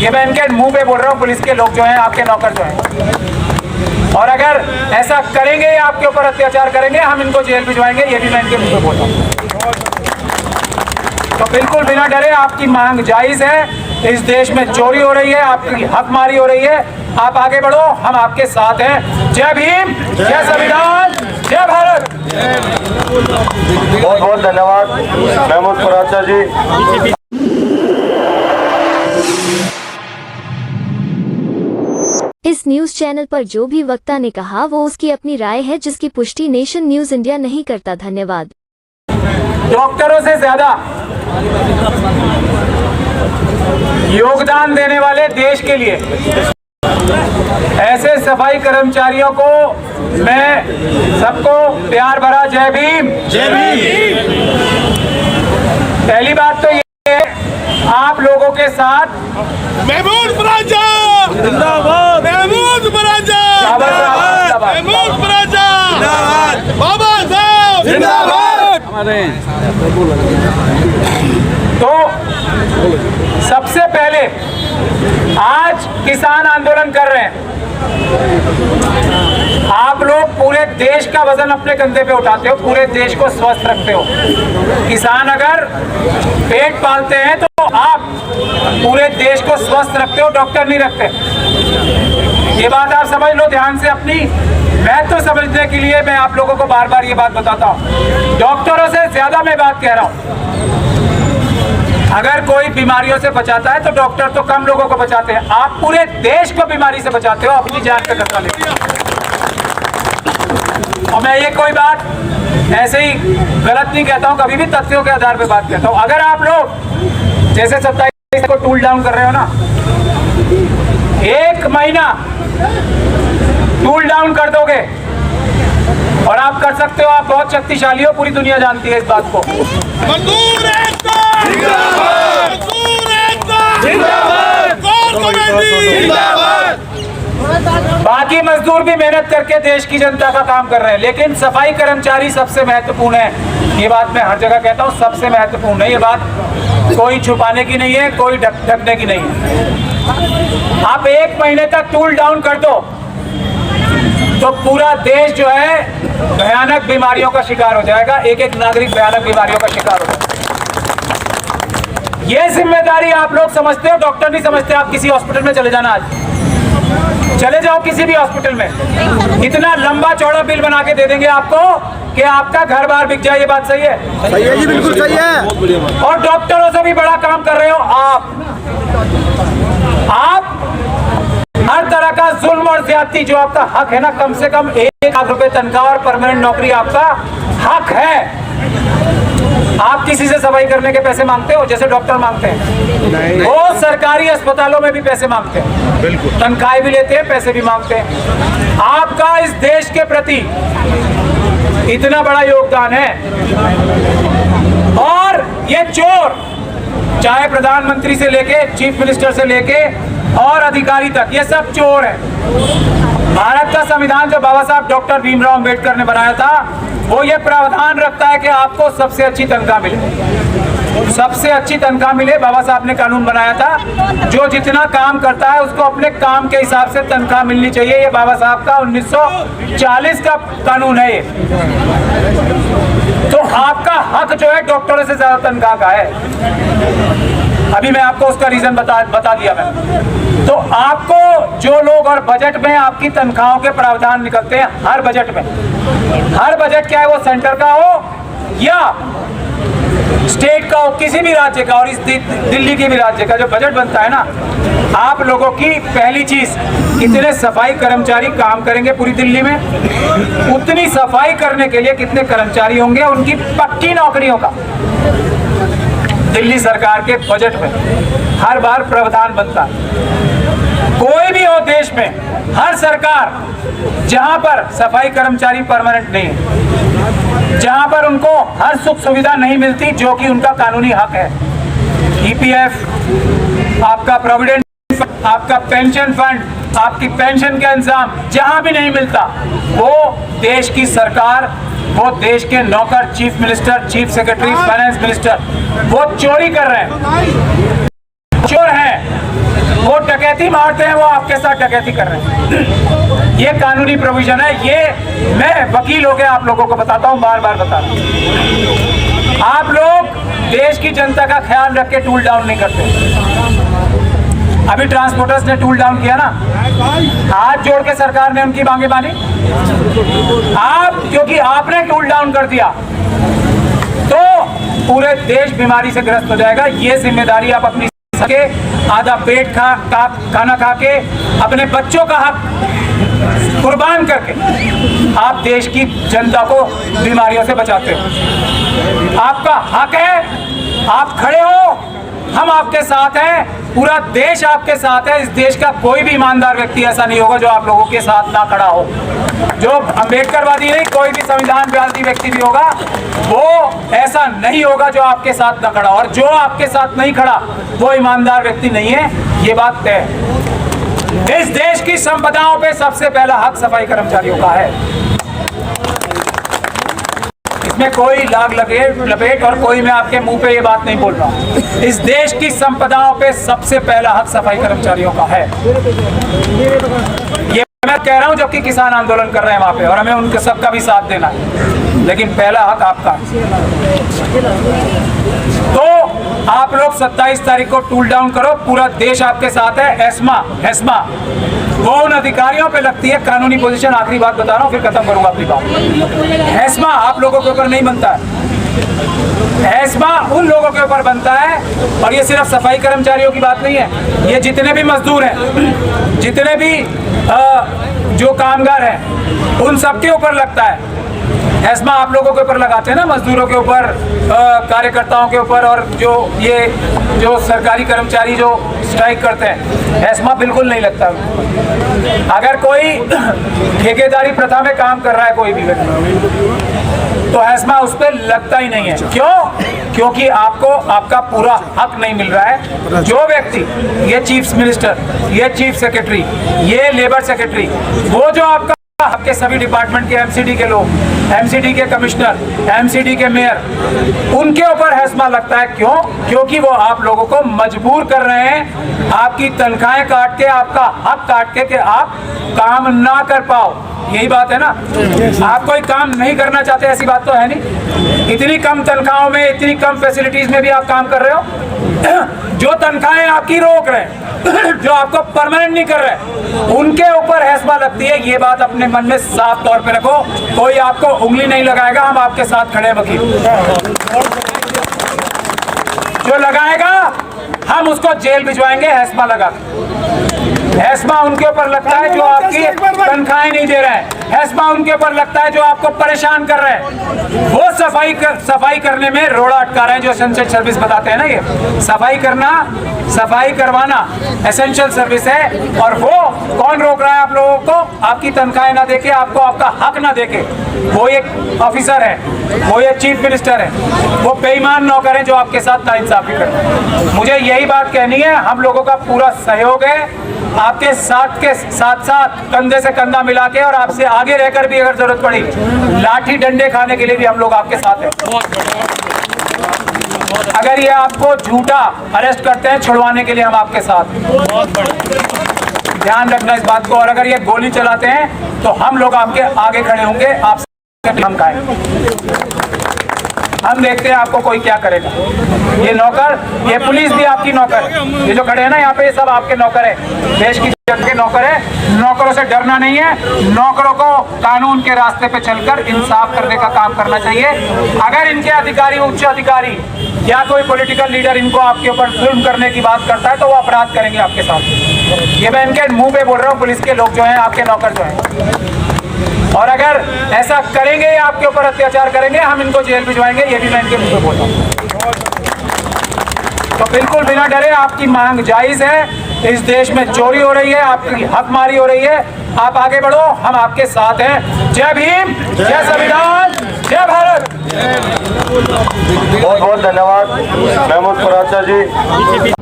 ये मैं इनके मुंह पे बोल रहा हूँ, पुलिस के लोग जो हैं, आपके नौकर जो हैं, और अगर ऐसा करेंगे, आपके ऊपर अत्याचार करेंगे, हम इनको जेल भिजवाएंगे, ये भी मैं इनके मुंह पे बोल रहा हूँ। तो बिल्कुल बिना डरे, आपकी मांग जायज है। इस देश में चोरी हो रही है, आपकी हकमारी हो रही है, आप आगे बढ़ो, हम आपके साथ हैं। जय भीम, जय संविधान, जय भारत। बहुत बहुत धन्यवाद महमूद फराचा जी। इस न्यूज चैनल पर जो भी वक्ता ने कहा वो उसकी अपनी राय है, जिसकी पुष्टि नेशन न्यूज इंडिया नहीं करता। धन्यवाद। डॉक्टरों से ज्यादा योगदान देने वाले देश के लिए ऐसे सफाई कर्मचारियों को मैं सबको प्यार भरा जय भीम, जय भीम। पहली बात तो ये है, आप लोगों के साथ महमूद फराचा जिंदाबाद, महमूद फराचा जिंदाबाद, महमूद फराचा जिंदाबाद, बाबा साहब जिंदाबाद। तो सबसे पहले आज किसान आंदोलन कर रहे हैं। आप लोग पूरे देश का वजन अपने कंधे पे उठाते हो, पूरे देश को स्वस्थ रखते हो। किसान अगर पेट पालते हैं तो आप पूरे देश को स्वस्थ रखते हो, डॉक्टर नहीं रखते। ये बात आप समझ लो ध्यान से। अपनी महत्व समझने के लिए मैं आप लोगों को बार बार ये बात बताता हूँ। डॉक्टरों से ज्यादा मैं बात कह रहा हूँ। अगर कोई बीमारियों से बचाता है तो डॉक्टर तो कम लोगों को बचाते हैं, आप पूरे देश को बीमारी से बचाते हो, अपनी जान पे खतरा लेते हो। और मैं ये कोई बात ऐसे ही गलत नहीं कहता हूँ, कभी भी तथ्यों के आधार पे बात कहता हूँ। अगर आप लोग जैसे 27 को टूल डाउन कर रहे हो ना, 1 महीना टूल डाउन कर दोगे और आप कर सकते हो, आप बहुत शक्तिशाली हो, पूरी दुनिया जानती है इस बात को। मजदूर एकता जिंदाबाद, मजदूर एकता जिंदाबाद, कोर कमेटी जिंदाबाद। बाकी मजदूर भी मेहनत करके देश की जनता का काम कर रहे हैं, लेकिन सफाई कर्मचारी सबसे महत्वपूर्ण है। ये बात मैं हर जगह कहता हूँ, सबसे महत्वपूर्ण है। ये बात कोई छुपाने की नहीं है, कोई ढकने की नहीं है। आप 1 महीने तक टूल डाउन कर दो तो पूरा देश जो है भयानक बीमारियों का शिकार हो जाएगा। एक नागरिक भयानक बीमारियों का शिकार हो जाएगा। ये जिम्मेदारी आप लोग समझते हो, डॉक्टर नहीं समझते। आप किसी हॉस्पिटल में चले जाना, आज चले जाओ किसी भी हॉस्पिटल में, इतना लंबा चौड़ा बिल बना के दे देंगे आपको कि आपका घर बार बिक जाए। ये बात सही है? सही है जी, बिल्कुल सही है। और डॉक्टरों से भी बड़ा काम कर रहे हो आप हर तरह का जुल्म और ज्यादती, जो आपका हक है ना, कम से कम 1 लाख रुपए तनख्वाह और परमानेंट नौकरी आपका हक है। आप किसी से सफाई करने के पैसे मांगते हो जैसे डॉक्टर मांगते हैं? वो सरकारी अस्पतालों में भी पैसे मांगते हैं, बिल्कुल तनख्वाह भी लेते हैं, पैसे भी मांगते हैं। आपका इस देश के प्रति इतना बड़ा योगदान है, और ये चोर, चाहे प्रधानमंत्री से लेके चीफ मिनिस्टर से लेके और अधिकारी तक, ये सब चोर है। भारत का संविधान जो बाबा साहब डॉक्टर भीमराव अंबेडकर ने बनाया था, वो ये प्रावधान रखता है कि आपको सबसे अच्छी तनख्वाह मिले, सबसे अच्छी तनख्वाह मिले। बाबा साहब ने कानून बनाया था, जो जितना काम करता है उसको अपने काम के हिसाब से तनख्वाह मिलनी चाहिए। ये बाबा साहब का 1940 का कानून है ये। तो आपका हक जो है डॉक्टरों से ज्यादा तनख्वाह का है। अभी मैं आपको उसका रीजन बता दिया मैं। तो आपको जो लोग, और बजट में आपकी तनख्वाहों के प्रावधान निकलते हैं, हर बजट में, हर बजट क्या है, वो सेंटर का हो या स्टेट का हो, किसी भी राज्य का, और इस दिल्ली के भी राज्य का जो बजट बनता है ना, आप लोगों की पहली चीज, कितने सफाई कर्मचारी काम करेंगे पूरी दिल्ली में, उतनी सफाई करने के लिए कितने कर्मचारी होंगे, उनकी पक्की नौकरियों का दिल्ली सरकार के बजट में हर बार प्रावधान बनता है। कोई भी हो देश में, हर सरकार जहां पर सफाई कर्मचारी परमानेंट नहीं है, जहां पर उनको हर सुख सुविधा नहीं मिलती जो कि उनका कानूनी हक है, ईपीएफ, आपका प्रोविडेंट, आपका पेंशन फंड, आपकी पेंशन का इंतजाम जहां भी नहीं मिलता, वो देश की सरकार, वो देश के नौकर, chief minister, chief secretary, finance minister, वो चोरी कर रहे हैं, चोर हैं, वो डकैती मारते हैं वो आपके साथ डकैती कर रहे हैं। ये कानूनी प्रोविजन है। ये मैं वकील होकर आप लोगों को बताता हूं, बार बार बता रहा हूं। आप लोग देश की जनता का ख्याल रख के टूल डाउन नहीं करते। अभी ट्रांसपोर्टर्स ने टूल डाउन किया ना, हाथ जोड़ के सरकार ने उनकी मांगे मानी। आप क्योंकि आपने टूल डाउन कर दिया तो पूरे देश बीमारी से ग्रस्त हो जाएगा। ये जिम्मेदारी आप अपनी सके आधा पेट खाना खा के अपने बच्चों का हक कुर्बान करके आप देश की जनता को बीमारियों से बचाते हो। आपका हक है, आप खड़े हो, हम आपके साथ हैं, पूरा देश आपके साथ है। इस देश का कोई भी ईमानदार व्यक्ति ऐसा नहीं होगा जो आप लोगों के साथ ना खड़ा हो। जो अम्बेडकरवादी नहीं, कोई भी संविधानवादी व्यक्ति भी होगा वो ऐसा नहीं होगा जो आपके साथ ना खड़ा हो। और जो आपके साथ नहीं खड़ा वो ईमानदार व्यक्ति नहीं है, ये बात तय है। इस देश की संपदाओं पे सबसे पहला हक सफाई कर्मचारियों का है। इसमें कोई लाग लपेट और कोई मैं आपके मुंह पे ये बात नहीं बोल रहा हूँ। इस देश की संपदाओं पे सबसे पहला हक सफाई कर्मचारियों का है। ये मैं कह रहा हूँ जबकि किसान आंदोलन कर रहे हैं वहां पे और हमें उनके सबका भी साथ देना है, लेकिन पहला हक आपका। तो आप लोग 27 तारीख को टूल डाउन करो, पूरा देश आपके साथ है। एस्मा वो उन अधिकारियों पे लगती है कानूनी पोजीशन। आखिरी बात बता रहा हूँ, फिर खत्म करूंगा अपनी बात। एस्मा आप लोगों के ऊपर नहीं बनता है, एस्मा उन लोगों के ऊपर बनता है। और ये सिर्फ सफाई कर्मचारियों की बात नहीं है, ये जितने भी मजदूर हैं, जितने भी जो कामगार हैं, उन सबके ऊपर लगता है। एस्मा आप लोगों के ऊपर लगाते हैं ना, मजदूरों के ऊपर, कार्यकर्ताओं के ऊपर, और जो सरकारी कर्मचारी जो स्ट्राइक करते हैं, एस्मा बिल्कुल नहीं लगता। अगर कोई ठेकेदारी प्रथा में काम कर रहा है कोई भी व्यक्ति, तो एस्मा उस पर लगता ही नहीं है। क्यों? क्योंकि आपको आपका पूरा हक नहीं मिल रहा है। जो व्यक्ति, ये चीफ मिनिस्टर, ये चीफ सेक्रेटरी, ये लेबर सेक्रेटरी, वो जो आपके सभी डिपार्टमेंट के एमसीडी के लोग, एमसीडी के कमिश्नर, एमसीडी के मेयर, उनके ऊपर हैस्मा लगता है। क्यों? क्योंकि वो आप लोगों को मजबूर कर रहे हैं, आपकी तनख्वाहें काट के, आपका हक काट के, कि आप काम ना कर पाओ। यही बात है ना, आप कोई काम नहीं करना चाहते, ऐसी बात तो है नहीं। इतनी कम तनख्वाहों में, इतनी कम फैसिलिटीज में भी आप काम कर रहे हो। जो तनख्वाहें आपकी रोक रहे हैं, जो आपको परमानेंट नहीं कर रहे, उनके ऊपर हैस्मा लगती है। ये बात अपने मन में साफ तौर पे रखो, कोई आपको उंगली नहीं लगाएगा। हम आपके साथ खड़े हैं वकील, जो लगाएगा हम उसको जेल भिजवाएंगे हैस्मा लगा। हैस्मा उनके ऊपर लगता है जो आपकी तनख्वाहें नहीं दे रहे हैं, हैस्मा उनके ऊपर लगता है जो आपको परेशान कर रहे हैं। वो सफाई करने में रोड़ा अटका रहे हैं, जो एसेंशियल सर्विस बताते हैं ना। ये सफाई करवाना एसेंशियल सर्विस है। और वो कौन रोक रहा है आप लोगों को? आपकी तनख्वाहें ना देके, आपको आपका हक ना देके, वो एक ऑफिसर है, वो एक चीफ मिनिस्टर है, वो बेईमान नौकर है जो आपके साथ नाइंसाफी करते हैं। मुझे यही बात कहनी है, हम लोगों का पूरा सहयोग है आपके साथ के साथ कंधे से कंधा मिला के, और आपसे आगे रहकर भी अगर जरूरत पड़ी लाठी डंडे खाने के लिए भी हम लोग आपके साथ हैं। अगर ये आपको झूठा अरेस्ट करते हैं, छुड़वाने के लिए हम आपके साथ हैं। ध्यान रखना इस बात को। और अगर ये गोली चलाते हैं तो हम लोग आपके आगे खड़े होंगे, आपसे हम खाएंगे। हम देखते हैं आपको कोई क्या करेगा। ये नौकर, ये पुलिस भी आपकी नौकर है। ये जो खड़े हैं ना यहाँ पे, ये सब आपके नौकर है, देश की जनता के नौकर है। नौकरों से डरना नहीं है, नौकरों को कानून के रास्ते पे चलकर इंसाफ करने का काम करना चाहिए। अगर इनके अधिकारी, उच्च अधिकारी या कोई पॉलिटिकल लीडर इनको आपके ऊपर जुल्म करने की बात करता है तो वो अपराध करेंगे आपके साथ। ये मैं इनके मुंह पे बोल रहा हूँ, पुलिस के लोग जो हैं, आपके नौकर जो हैं। और अगर ऐसा करेंगे, आपके ऊपर अत्याचार करेंगे, हम इनको जेल भिजवाएंगे। ये भी मैं इनके मुंह पे बोल रहा हूँ। तो बिल्कुल बिना डरे, आपकी मांग जायज है। इस देश में चोरी हो रही है, आपकी हकमारी हो रही है, आप आगे बढ़ो, हम आपके साथ हैं। जय भीम, जय संविधान, जय भारत। बहुत बहुत धन्यवाद महमूद पराचा जी।